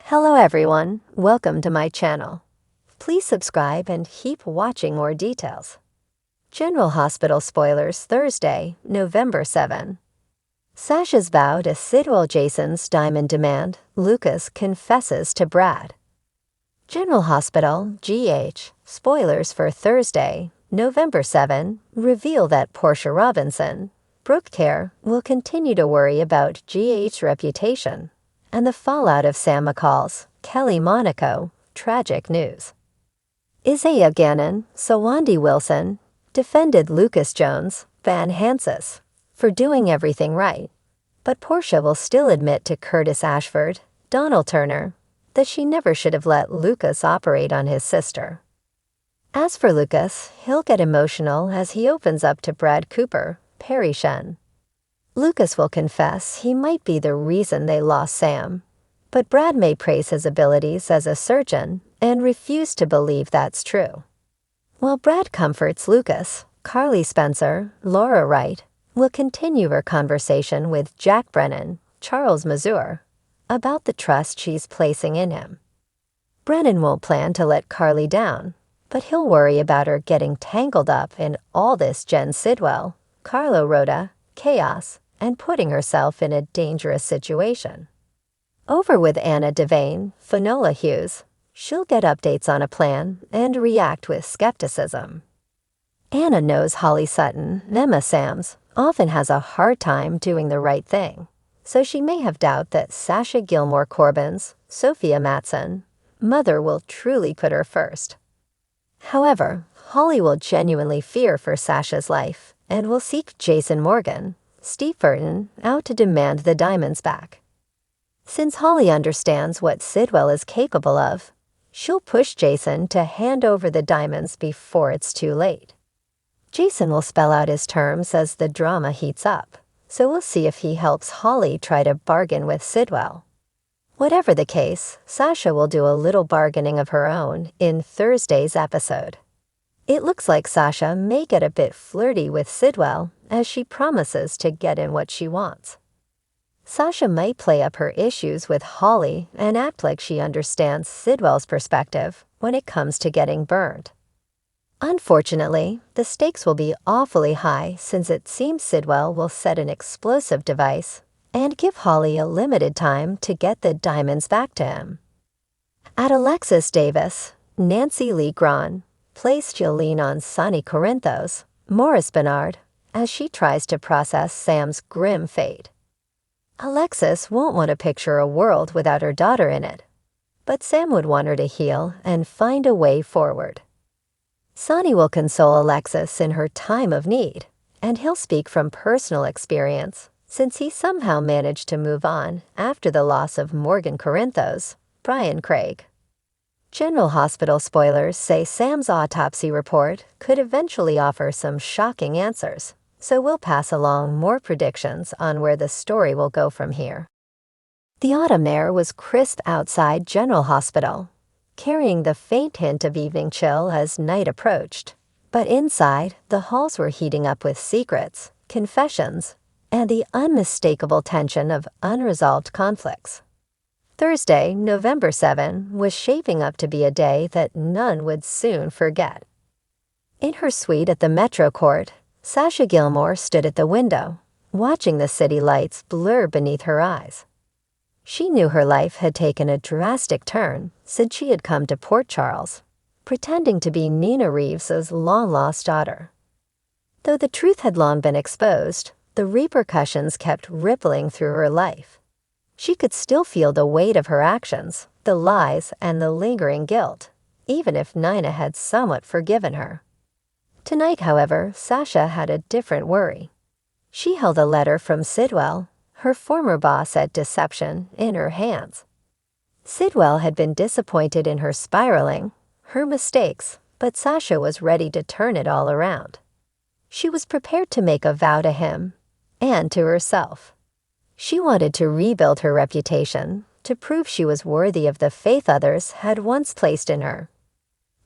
Hello everyone, welcome to my channel. Please subscribe and keep watching more details. General Hospital spoilers Thursday, November 7. Sasha's vow to Sidwell Jason's diamond demand, Lucas confesses to Brad. General Hospital, GH, spoilers for Thursday, November 7, reveal that Portia Robinson, Brooke Care, will continue to worry about GH's reputation and the fallout of Sam McCall's Kelly Monaco tragic news. Isaiah Gannon, Sawandi Wilson, defended Lucas Jones, Van Hansis, for doing everything right, but Portia will still admit to Curtis Ashford, Donald Turner, that she never should have let Lucas operate on his sister. As for Lucas, he'll get emotional as he opens up to Brad Cooper, Perry Shen. Lucas will confess he might be the reason they lost Sam, but Brad may praise his abilities as a surgeon and refuse to believe that's true. While Brad comforts Lucas, Carly Spencer, Laura Wright, will continue her conversation with Jack Brennan, Charles Mazur, about the trust she's placing in him. Brennan won't plan to let Carly down, but he'll worry about her getting tangled up in all this Jen Sidwell, Carlo Rhoda, chaos, and putting herself in a dangerous situation. Over with Anna Devane, Finola Hughes, she'll get updates on a plan and react with skepticism. Anna knows Holly Sutton, Emma Sams, often has a hard time doing the right thing, so she may have doubt that Sasha Gilmore Corbin's, Sophia Matson, mother will truly put her first. However, Holly will genuinely fear for Sasha's life and will seek Jason Morgan, Steve Burton, out to demand the diamonds back. Since Holly understands what Sidwell is capable of, she'll push Jason to hand over the diamonds before it's too late. Jason will spell out his terms as the drama heats up, so we'll see if he helps Holly try to bargain with Sidwell. Whatever the case, Sasha will do a little bargaining of her own in Thursday's episode. It looks like Sasha may get a bit flirty with Sidwell as she promises to get in what she wants. Sasha might play up her issues with Holly and act like she understands Sidwell's perspective when it comes to getting burned. Unfortunately, the stakes will be awfully high since it seems Sidwell will set an explosive device and give Holly a limited time to get the diamonds back to him. At Alexis Davis, Nancy Lee Grahn plays Jolene on Sonny Corinthos, Morris Bernard, as she tries to process Sam's grim fate. Alexis won't want to picture a world without her daughter in it, but Sam would want her to heal and find a way forward. Sonny will console Alexis in her time of need, and he'll speak from personal experience since he somehow managed to move on after the loss of Morgan Corinthos, Brian Craig. General Hospital spoilers say Sam's autopsy report could eventually offer some shocking answers, so we'll pass along more predictions on where the story will go from here. The autumn air was crisp outside General Hospital, carrying the faint hint of evening chill as night approached, but inside, the halls were heating up with secrets, confessions, and the unmistakable tension of unresolved conflicts. Thursday, November 7, was shaping up to be a day that none would soon forget. In her suite at the Metro Court, Sasha Gilmore stood at the window, watching the city lights blur beneath her eyes. She knew her life had taken a drastic turn since she had come to Port Charles, pretending to be Nina Reeves's long-lost daughter. Though the truth had long been exposed, the repercussions kept rippling through her life. She could still feel the weight of her actions, the lies, and the lingering guilt, even if Nina had somewhat forgiven her. Tonight, however, Sasha had a different worry. She held a letter from Sidwell, her former boss at Deception, in her hands. Sidwell had been disappointed in her spiraling, her mistakes, but Sasha was ready to turn it all around. She was prepared to make a vow to him and to herself. She wanted to rebuild her reputation, to prove she was worthy of the faith others had once placed in her.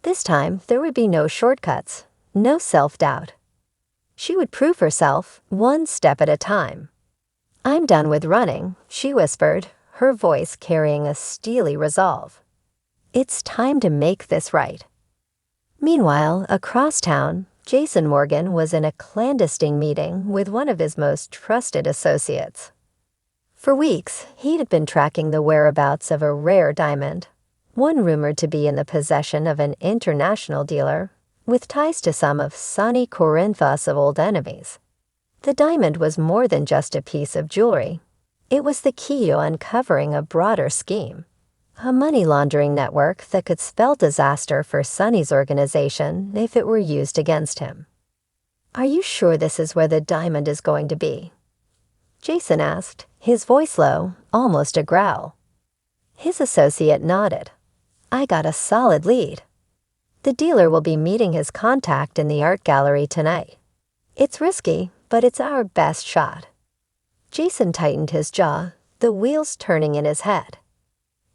This time, there would be no shortcuts, no self-doubt. She would prove herself one step at a time. "I'm done with running," she whispered, her voice carrying a steely resolve. It's time to make this right. Meanwhile, across town, Jason Morgan was in a clandestine meeting with one of his most trusted associates. For weeks, he had been tracking the whereabouts of a rare diamond, one rumored to be in the possession of an international dealer with ties to some of Sonny Corinthos of old enemies. The diamond was more than just a piece of jewelry. It was the key to uncovering a broader scheme, a money laundering network that could spell disaster for Sonny's organization if it were used against him. "Are you sure this is where the diamond is going to be?" Jason asked, his voice low, almost a growl. His associate nodded. "I got a solid lead. The dealer will be meeting his contact in the art gallery tonight. It's risky, but it's our best shot." Jason tightened his jaw, the wheels turning in his head.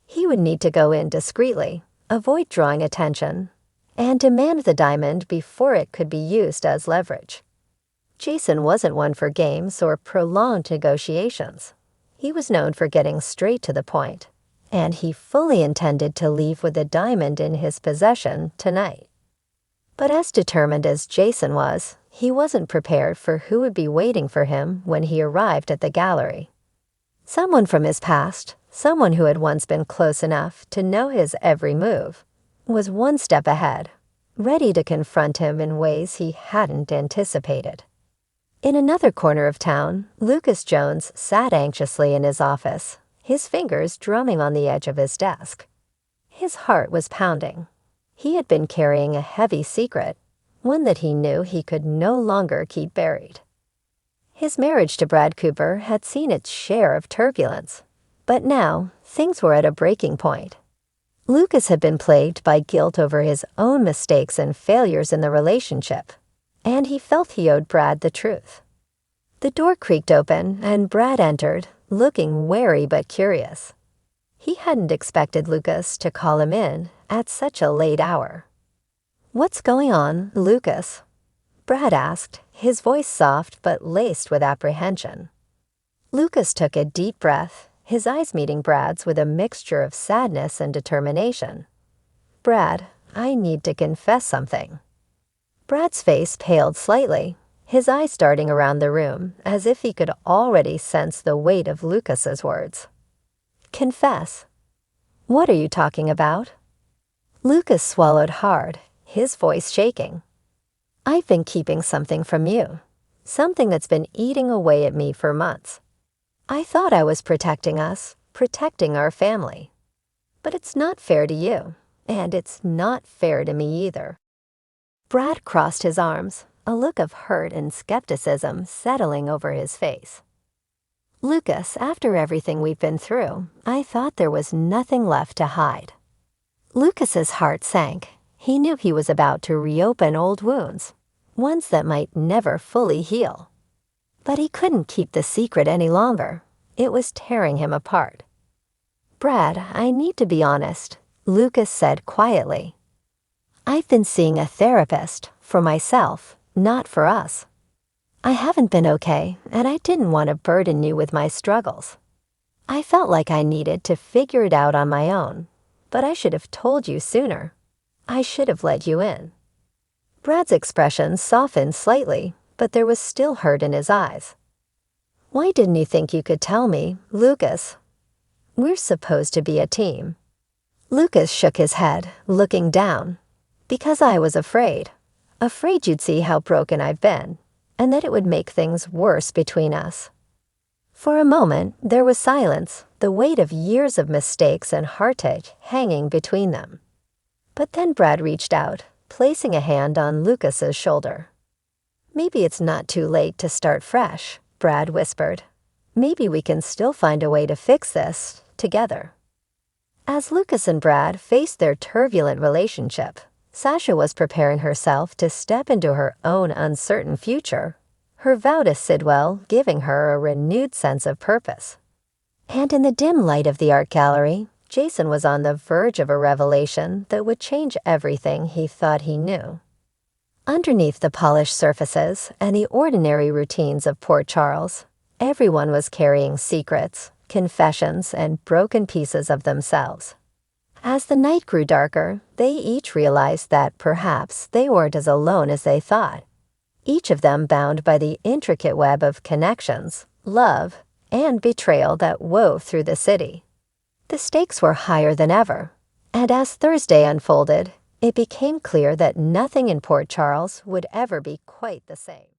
He would need to go in discreetly, avoid drawing attention, and demand the diamond before it could be used as leverage. Jason wasn't one for games or prolonged negotiations. He was known for getting straight to the point, and he fully intended to leave with the diamond in his possession tonight. But as determined as Jason was, he wasn't prepared for who would be waiting for him when he arrived at the gallery. Someone from his past, someone who had once been close enough to know his every move, was one step ahead, ready to confront him in ways he hadn't anticipated. In another corner of town, Lucas Jones sat anxiously in his office, his fingers drumming on the edge of his desk. His heart was pounding. He had been carrying a heavy secret, one that he knew he could no longer keep buried. His marriage to Brad Cooper had seen its share of turbulence, but now things were at a breaking point. Lucas had been plagued by guilt over his own mistakes and failures in the relationship, and he felt he owed Brad the truth. The door creaked open, and Brad entered, looking wary but curious. He hadn't expected Lucas to call him in at such a late hour. "What's going on, Lucas?" Brad asked, his voice soft but laced with apprehension. Lucas took a deep breath, his eyes meeting Brad's with a mixture of sadness and determination. "Brad, I need to confess something." Brad's face paled slightly, his eyes darting around the room as if he could already sense the weight of Lucas's words. "Confess? What are you talking about?" Lucas swallowed hard, his voice shaking. "I've been keeping something from you, something that's been eating away at me for months. I thought I was protecting us, protecting our family. But it's not fair to you, and it's not fair to me either." Brad crossed his arms, a look of hurt and skepticism settling over his face. "Lucas, after everything we've been through, I thought there was nothing left to hide." Lucas's heart sank. He knew he was about to reopen old wounds, ones that might never fully heal. But he couldn't keep the secret any longer. It was tearing him apart. "Brad, I need to be honest," Lucas said quietly. "I've been seeing a therapist, for myself, not for us. I haven't been okay, and I didn't want to burden you with my struggles. I felt like I needed to figure it out on my own, but I should have told you sooner. I should have let you in." Brad's expression softened slightly, but there was still hurt in his eyes. "Why didn't you think you could tell me, Lucas? We're supposed to be a team." Lucas shook his head, looking down. "Because I was afraid you'd see how broken I've been, and that it would make things worse between us." For a moment, there was silence, the weight of years of mistakes and heartache hanging between them. But then Brad reached out, placing a hand on Lucas's shoulder. "Maybe it's not too late to start fresh," Brad whispered. "Maybe we can still find a way to fix this, together." As Lucas and Brad faced their turbulent relationship, Sasha was preparing herself to step into her own uncertain future, her vow to Sidwell giving her a renewed sense of purpose. And in the dim light of the art gallery, Jason was on the verge of a revelation that would change everything he thought he knew. Underneath the polished surfaces and the ordinary routines of Port Charles, everyone was carrying secrets, confessions, and broken pieces of themselves. As the night grew darker, they each realized that perhaps they weren't as alone as they thought, each of them bound by the intricate web of connections, love, and betrayal that wove through the city. The stakes were higher than ever, and as Thursday unfolded, it became clear that nothing in Port Charles would ever be quite the same.